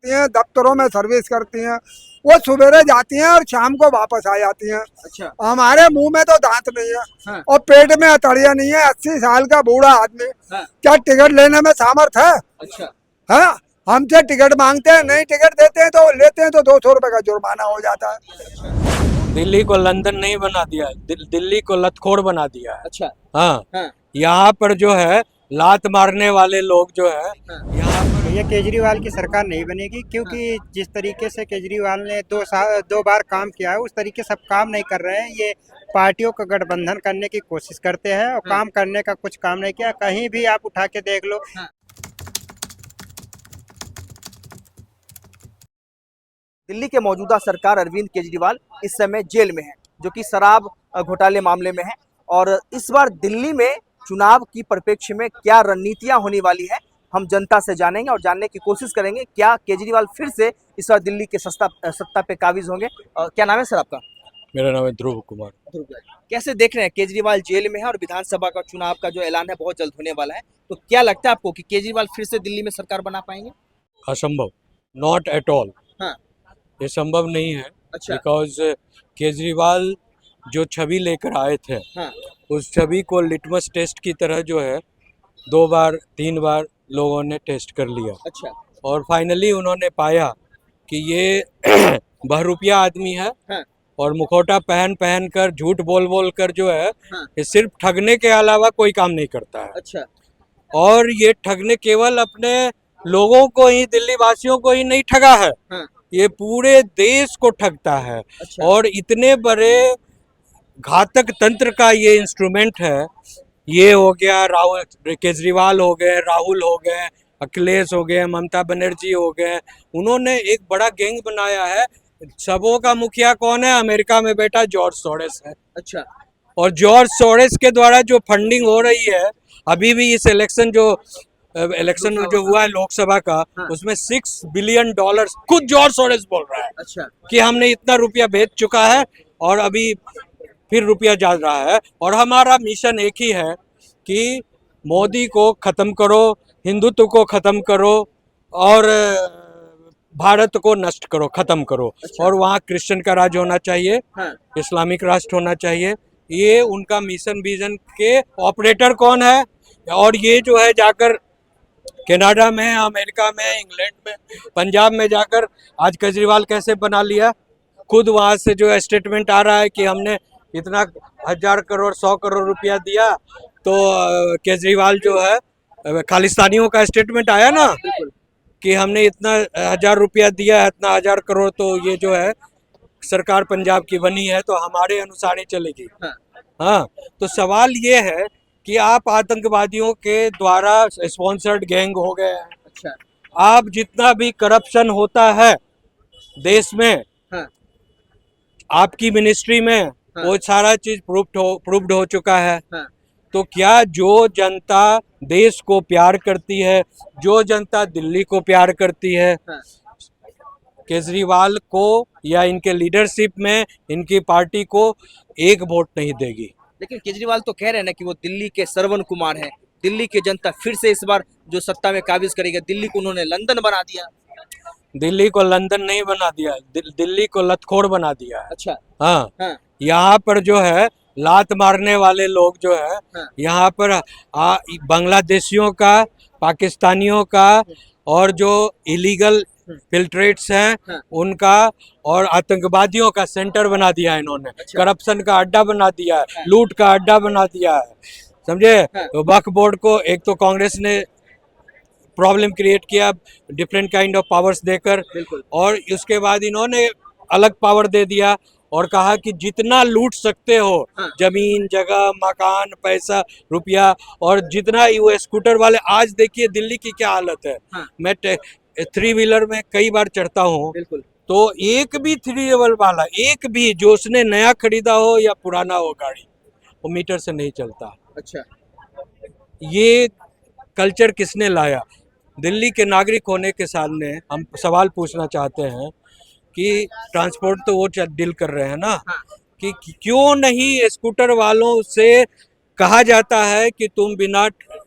जाती हैं, दफ्तरों में सर्विस करती हैं। वो सवेरे जाती हैं और शाम को वापस आ जाती हैं। अच्छा। हमारे मुंह में तो दांत नहीं है। हाँ। और पेट में अतड़िया नहीं है। 80 साल का बूढ़ा आदमी हाँ। क्या टिकट लेने में सामर्थ है? अच्छा। हाँ, हमसे टिकट मांगते हैं, नहीं टिकट देते हैं तो लेते हैं तो 200 रुपए का जुर्माना हो जाता है। दिल्ली को लंदन नहीं बना दिया, दिल्ली को लतखोर बना दिया है। अच्छा। हाँ, हाँ। यहाँ पर जो है लात मारने वाले लोग जो है हाँ। यहाँ पर ये केजरीवाल की सरकार नहीं बनेगी, क्योंकि जिस तरीके से केजरीवाल ने 2 बार काम किया है, उस तरीके से अब काम नहीं कर रहे हैं। ये पार्टियों का गठबंधन करने की कोशिश करते हैं और काम करने का कुछ काम नहीं किया। कहीं भी आप उठा के देख लो। दिल्ली के मौजूदा सरकार अरविंद केजरीवाल इस समय जेल में है, जो कि शराब घोटाले मामले में है। और इस बार दिल्ली में चुनाव की परिप्रेक्ष्य में क्या रणनीतियां होने वाली है, हम जनता से जानेंगे और जानने की कोशिश करेंगे। क्या केजरीवाल फिर से इस बार दिल्ली के सत्ता पे काबिज होंगे? क्या नाम है सर आपका? मेरा नाम है ध्रुव कुमार। कैसे देख रहे हैं, केजरीवाल जेल में है और विधानसभा का चुनाव का जो ऐलान है बहुत जल्द होने वाला है, तो क्या लगता है आपको कि केजरीवाल फिर से दिल्ली में सरकार बना पाएंगे? असंभव, नॉट एट ऑल। हाँ। ये संभव नहीं है। अच्छा। बिकॉज केजरीवाल जो छवि लेकर आए थे, हाँ। उस छवि को लिटमस टेस्ट की तरह जो है 2 बार 3 बार लोगों ने टेस्ट कर लिया। अच्छा। और फाइनली उन्होंने पाया कि ये बहरूपिया आदमी है। हाँ। और मुखौटा पहन पहन कर झूठ बोल बोल कर जो है हाँ। ये सिर्फ ठगने के अलावा कोई काम नहीं करता है। अच्छा। और ये ठगने केवल अपने लोगों को ही, दिल्ली वासियों को ही नहीं ठगा है। हाँ। ये पूरे देश को ठगता है। अच्छा। और इतने बड़े घातक तंत्र का ये इंस्ट्रूमेंट है। ये हो गया राहुल, केजरीवाल हो गए, राहुल हो गए, अखिलेश हो गए, ममता बनर्जी हो गए। उन्होंने एक बड़ा गैंग बनाया है। सबों का मुखिया कौन है? अमेरिका में बैठा जॉर्ज सोरेस है। अच्छा। और जॉर्ज सोरेस के द्वारा जो फंडिंग हो रही है, अभी भी इस इलेक्शन जो हुआ है लोकसभा का, हाँ। उसमें $6 बिलियन खुद जॉर्ज सोरेस बोल रहा है अच्छा। कि हमने इतना रुपया भेज चुका है और अभी फिर रुपया जा रहा है। और हमारा मिशन एक ही है कि मोदी को खत्म करो, हिंदुत्व को खत्म करो और भारत को नष्ट करो, खत्म करो। अच्छा। और वहाँ क्रिश्चियन का राज होना चाहिए। हाँ। इस्लामिक राष्ट्र होना चाहिए। ये उनका मिशन विजन के ऑपरेटर कौन है? और ये जो है जाकर कनाडा में, अमेरिका में, इंग्लैंड में, पंजाब में जाकर आज केजरीवाल कैसे बना लिया। खुद वहाँ से जो स्टेटमेंट आ रहा है कि हमने इतना 1000 करोड़ 100 करोड़ रुपया दिया, तो केजरीवाल जो है खालिस्तानियों का स्टेटमेंट आया ना कि हमने इतना 1000 रुपया दिया है, इतना 1000 करोड़, तो ये जो है सरकार पंजाब की बनी है तो हमारे अनुसार ही चलेगी। हाँ। हाँ, तो सवाल ये है कि आप आतंकवादियों के द्वारा स्पॉन्सर्ड गैंग हो गए हैं। अच्छा। आप जितना भी करप्शन होता है देश में, हाँ। आपकी मिनिस्ट्री में हाँ। वो सारा चीज प्रूव्ड हो चुका है। हाँ। तो क्या जो जनता देश को प्यार करती है, जो जनता दिल्ली को प्यार करती है, हाँ। केजरीवाल को या इनके लीडरशिप में इनकी पार्टी को एक वोट नहीं देगी? लेकिन केजरीवाल तो कह रहे हैं ना कि वो दिल्ली के श्रवण कुमार हैं। दिल्ली की जनता फिर से इस बार जो सत्ता में काबिज करेगी। दिल्ली को उन्होंने लंदन बना दिया। दिल्ली को लंदन नहीं बना दिया, दिल्ली को लतखोर बना दिया है। अच्छा। हाँ, हाँ। यहाँ पर जो है लात मारने वाले लोग जो है, हाँ। यहाँ पर बांग्लादेशियों का, पाकिस्तानियों का और जो इलीगल फिल्ट्रेट्स हैं हाँ। उनका और आतंकवादियों का सेंटर बना दिया है इन्होंने। अच्छा। करप्शन का अड्डा बना दिया है, हाँ। लूट का अड्डा बना दिया है, समझे। हाँ। तो वक्फ बोर्ड को एक तो कांग्रेस ने प्रॉब्लम क्रिएट किया डिफरेंट काइंड ऑफ पावर्स देकर, बिल्कुल। और उसके बाद इन्होंने अलग पावर दे दिया और कहा कि जितना लूट सकते हो, हाँ। जमीन जगह मकान पैसा रुपया, और जितना ये स्कूटर वाले, आज देखिए दिल्ली की क्या हालत है। हाँ। मैं 3 व्हीलर में कई बार चढ़ता हूँ, बिल्कुल। तो एक भी 3 व्हीलर वाला, एक भी जो उसने नया खरीदा हो या पुराना हो गाड़ी, वो मीटर से नहीं चलता। अच्छा। ये कल्चर किसने लाया? दिल्ली के नागरिक होने के सामने हम सवाल पूछना चाहते हैं कि ट्रांसपोर्ट तो वो डील कर रहे हैं ना, हाँ। कि क्यों नहीं स्कूटर वालों से कहा जाता है कि तुम बिना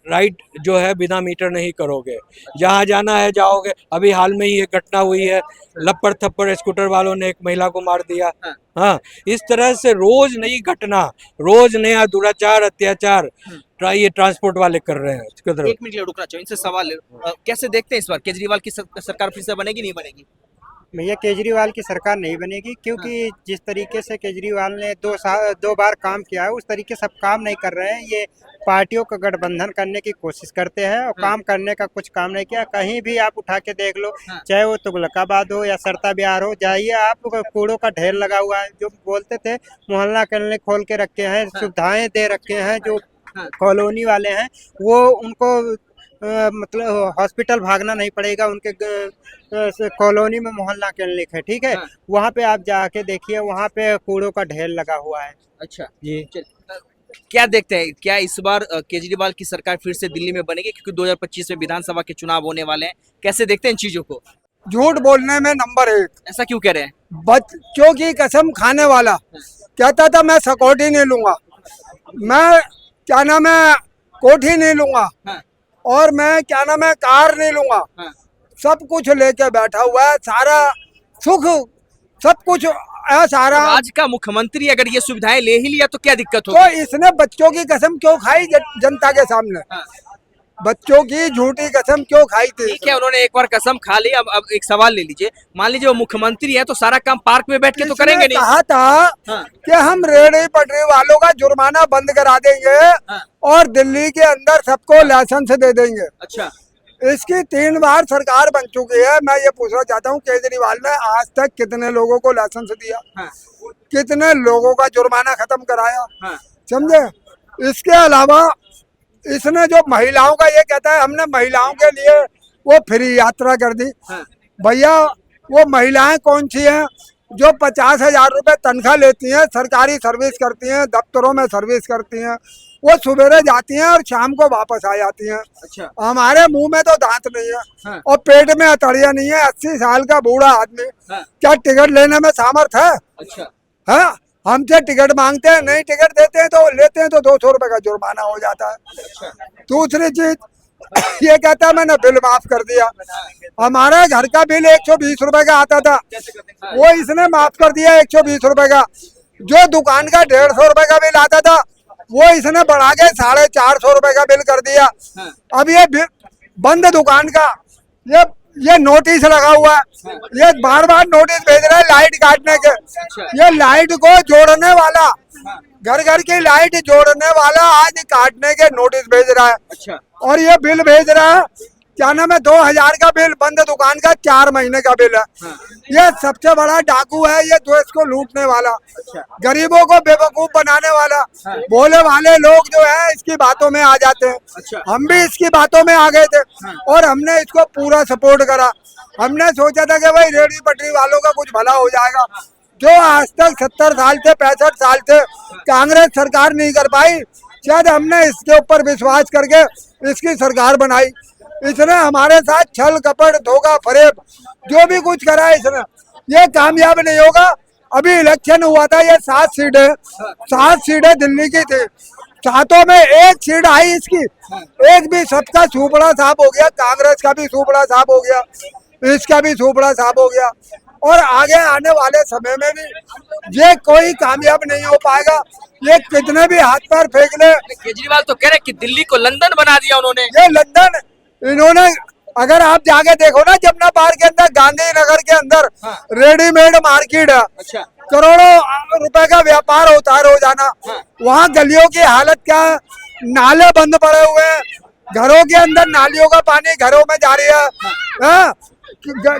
राइड जो है बिना मीटर नहीं करोगे, जहाँ जाना है जाओगे। अभी हाल में ही एक घटना हुई है, लपड़ थप्पड़ स्कूटर वालों ने एक महिला को मार दिया। हाँ, इस तरह से रोज नई घटना, रोज नया दुराचार, अत्याचार ये ट्रांसपोर्ट वाले कर रहे हैं। इसके तरफ एक मिनट के लिए रुकना चाहिए, इनसे सवाल कैसे देखते हैं इस बार केजरीवाल की सरकार फिर से बनेगी नहीं बनेगी? भैया केजरीवाल की सरकार नहीं बनेगी, क्योंकि जिस तरीके से केजरीवाल ने 2 बार काम किया है उस तरीके से अब काम नहीं कर रहे हैं। ये पार्टियों का गठबंधन करने की कोशिश करते हैं और काम करने का कुछ काम नहीं किया। कहीं भी आप उठा के देख लो, चाहे वो तुगलकाबाद हो या सरता बिहार हो, जाइए आप, कूड़ों का ढेर लगा हुआ है। जो बोलते थे मोहल्ला क्लिनिक खोल के रखे हैं, सुविधाएं दे रखे हैं, जो कॉलोनी वाले हैं वो उनको मतलब हॉस्पिटल भागना नहीं पड़ेगा, उनके कॉलोनी में मोहल्ला क्लिनिक है, ठीक है। वहाँ पे आप जाके देखिए, वहाँ पे कूड़ों का ढेर लगा हुआ है। अच्छा जी, क्या देखते हैं, क्या इस बार केजरीवाल की सरकार फिर से दिल्ली में बनेगी? क्योंकि 2025 में विधानसभा के चुनाव होने वाले हैं, कैसे देखते हैं इन चीजों को? झूठ बोलने में नंबर 1। ऐसा क्यों कह रहे हैं? बच्चों की कसम खाने वाला कहता था मैं सिक्योरिटी नहीं लूंगा, मैं क्या नाम है कोठी नहीं लूंगा, और मैं क्या नाम है कार नहीं लूंगा। सब कुछ लेके बैठा हुआ है, सारा सुख सब कुछ है सारा। आज का मुख्यमंत्री अगर ये सुविधाएं ले ही लिया तो क्या दिक्कत तो होगी? इसने बच्चों की कसम क्यों खाई जनता के सामने? बच्चों की झूठी कसम क्यों खाई थी? ठीक है, उन्होंने एक बार कसम खा ली। अब एक सवाल ले लीजिए, मान लीजिए वो मुख्यमंत्री है तो सारा काम पार्क में बैठ के तो करेंगे नहीं। कहा था कि हम रेहड़ी पटरी वालों का जुर्माना बंद करा देंगे और दिल्ली के अंदर सबको लाइसेंस दे देंगे। अच्छा, इसकी 3 बार सरकार बन चुकी है। मैं ये पूछना चाहता हूँ केजरीवाल ने आज तक कितने लोगों को लाइसेंस दिया, कितने लोगों का जुर्माना खत्म कराया, समझे? इसके अलावा इसने जो महिलाओं का ये कहता है हमने महिलाओं के लिए वो फ्री यात्रा कर दी। भैया वो महिलाएं कौन सी हैं जो 50,000 रुपए तनख्वाह लेती हैं, सरकारी सर्विस करती हैं, दफ्तरों में सर्विस करती हैं, वो सुबेरे जाती हैं और शाम को वापस आ जाती हैं। अच्छा। हमारे मुंह में तो दांत नहीं है और पेट में अतड़िया नहीं है। 80 साल का बूढ़ा आदमी क्या टिकट लेने में सामर्थ है? अच्छा, हाँ, हमसे टिकट मांगते हैं, नहीं टिकट देते हैं तो लेते हैं तो 200 रुपए का जुर्माना हो जाता है। दूसरी चीज ये कहता है मैंने बिल माफ कर दिया। हमारा घर का बिल 120 रुपए का आता था, वो इसने माफ कर दिया 120 रुपए का। जो दुकान का 150 रुपए का बिल आता था वो इसने बढ़ा के 450 रुपए का बिल कर दिया। अब ये बंद दुकान का ये नोटिस लगा हुआ है, ये बार बार नोटिस भेज रहा है लाइट काटने के। ये लाइट को जोड़ने वाला, घर घर की लाइट जोड़ने वाला आज काटने के नोटिस भेज रहा है। अच्छा। और ये बिल भेज रहा है क्या नाम है 2000 का बिल, बंद दुकान का 4 महीने का बिल है। ये सबसे बड़ा डाकू है, ये देश को लूटने वाला, गरीबों को बेवकूफ बनाने वाला। भोले वाले लोग जो है इसकी बातों में आ जाते हैं। हम भी इसकी बातों में आ गए थे और हमने इसको पूरा सपोर्ट करा। हमने सोचा था कि भाई रेहड़ी पटरी वालों का कुछ भला हो जाएगा। जो आज तक 70 साल से 65 साल से कांग्रेस सरकार नहीं कर पाई, शायद हमने इसके ऊपर विश्वास करके इसकी सरकार बनाई। इसने हमारे साथ छल कपट धोखा फरेब जो भी कुछ करा है इसने, ये कामयाब नहीं होगा। अभी इलेक्शन हुआ था, ये 7 सीटें दिल्ली की थी, 7 में 1 सीट आई इसकी, एक भी सबका सुपड़ा साफ हो गया। कांग्रेस का भी सुपड़ा साफ हो गया, इसका भी सुपड़ा साफ हो गया। और आगे आने वाले समय में भी ये कोई कामयाब नहीं हो पाएगा। ये कितने भी हाथ पैर फेंक ले। केजरीवाल तो कह रहे कि दिल्ली को लंदन बना दिया उन्होंने। ये लंदन इन्होंने, अगर आप जाके देखो ना जमुना पार्क के अंदर, गांधीनगर के अंदर रेडीमेड मार्केट है। अच्छा। करोड़ों रुपए का व्यापार होता है रोजाना। वहाँ गलियों की हालत क्या है? नाले बंद पड़े हुए हैं, घरों के अंदर नालियों का पानी घरों में जा रही है।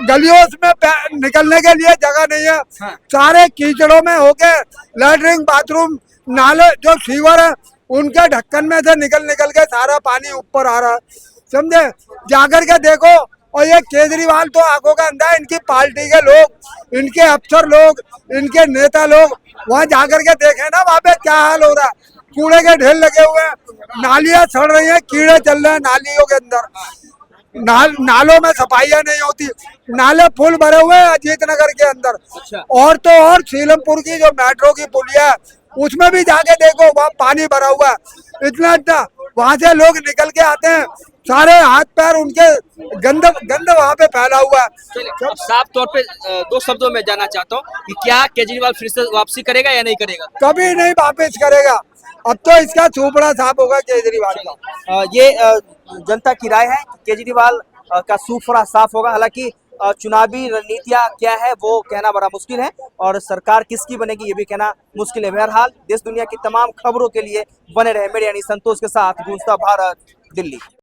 गलियों में निकलने के लिए जगह नहीं है, सारे कीचड़ों में होके लैट्रिन बाथरूम नाले जो सीवर है उनके ढक्कन में से निकल के सारा पानी ऊपर आ रहा है, समझे? जाकर के देखो। और ये केजरीवाल तो आंखों का अंधा है। इनकी पार्टी के लोग, इनके अफसर लोग, इनके नेता लोग वहाँ जाकर के देखे ना वहाँ पे क्या हाल हो रहा है। कूड़े के ढेर लगे हुए हैं, नालियां सड़ रही हैं, कीड़े चल रहे हैं नालियों के अंदर, नालों में सफाइयां नहीं होती, नाले फुल भरे हुए हैं अजीत नगर के अंदर। अच्छा। और तो और सीलमपुर की जो मेट्रो की पुलिया है उसमें भी जाके देखो वहाँ पानी भरा हुआ है इतना वहां से लोग निकल के आते हैं, सारे हाथ पैर उनके गंद गंद वहाँ पे फैला हुआ है। चलिए, अब साफ तौर पे दो शब्दों में जानना चाहता हूँ कि क्या केजरीवाल फिर से वापसी करेगा या नहीं करेगा? कभी नहीं वापस करेगा, अब तो इसका सुपड़ा साफ होगा केजरीवाल का। ये जनता की राय है कि केजरीवाल का सूफड़ा साफ होगा। हालांकि चुनावी रणनीतियां क्या है वो कहना बड़ा मुश्किल है और सरकार किसकी बनेगी ये भी कहना मुश्किल है। बहरहाल देश दुनिया की तमाम खबरों के लिए बने रहे मेरे यानी संतोष के साथ गूंजता भारत दिल्ली।